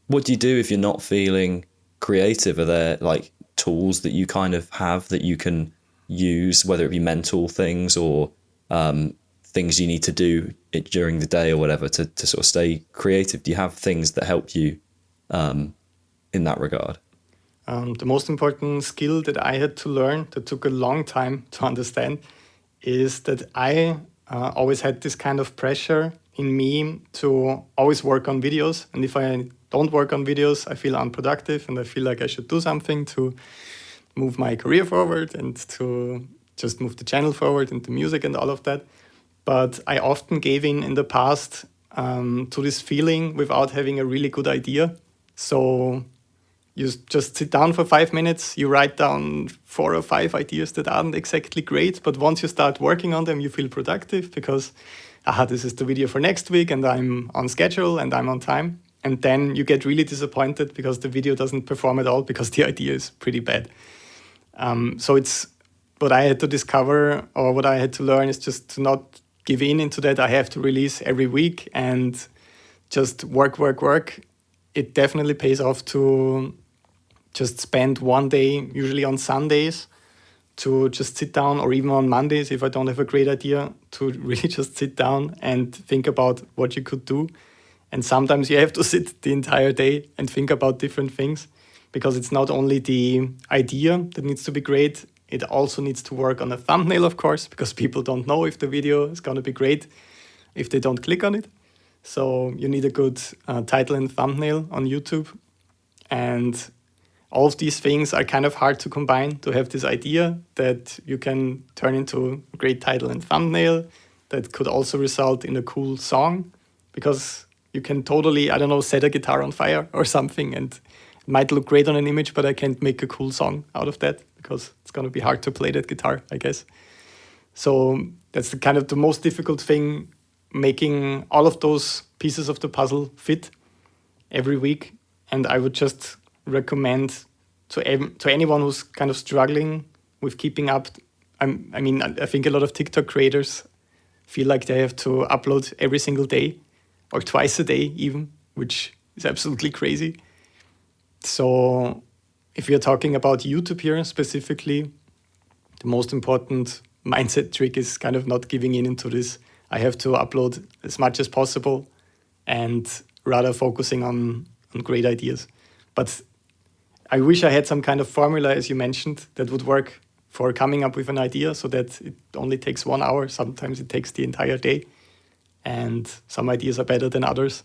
what do you do if you're not feeling creative? Are there like tools that you kind of have that you can use, whether it be mental things or things you need to do during the day or whatever to sort of stay creative? Do you have things that help you in that regard? The most important skill that I had to learn, that took a long time to understand, is that I always had this kind of pressure in me to always work on videos. And if I don't work on videos, I feel unproductive and I feel like I should do something to move my career forward and to just move the channel forward into music and all of that. But I often gave in the past to this feeling without having a really good idea. So you just sit down for 5 minutes, you write down 4 or 5 ideas that aren't exactly great, but once you start working on them, you feel productive because, this is the video for next week and I'm on schedule and I'm on time. And then you get really disappointed because the video doesn't perform at all because the idea is pretty bad. So it's what I had to discover, or what I had to learn, is just to not give in into that. I have to release every week and just work. It definitely pays off to just spend one day, usually on Sundays, to just sit down, or even on Mondays if I don't have a great idea, to really just sit down and think about what you could do. And sometimes you have to sit the entire day and think about different things, because it's not only the idea that needs to be great, it also needs to work on a thumbnail, of course, because people don't know if the video is going to be great if they don't click on it. So you need a good title and thumbnail on YouTube. And all of these things are kind of hard to combine, to have this idea that you can turn into a great title and thumbnail that could also result in a cool song, because you can totally, set a guitar on fire or something, and it might look great on an image, but I can't make a cool song out of that because it's going to be hard to play that guitar, I guess. So that's the most difficult thing, making all of those pieces of the puzzle fit every week. And I would just recommend to anyone who's kind of struggling with keeping up. I think a lot of TikTok creators feel like they have to upload every single day or twice a day even, which is absolutely crazy. So if you're talking about YouTube here specifically, the most important mindset trick is kind of not giving in into this. I have to upload as much as possible and rather focusing on great ideas. But I wish I had some kind of formula, as you mentioned, that would work for coming up with an idea, so that it only takes 1 hour. Sometimes it takes the entire day. And some ideas are better than others.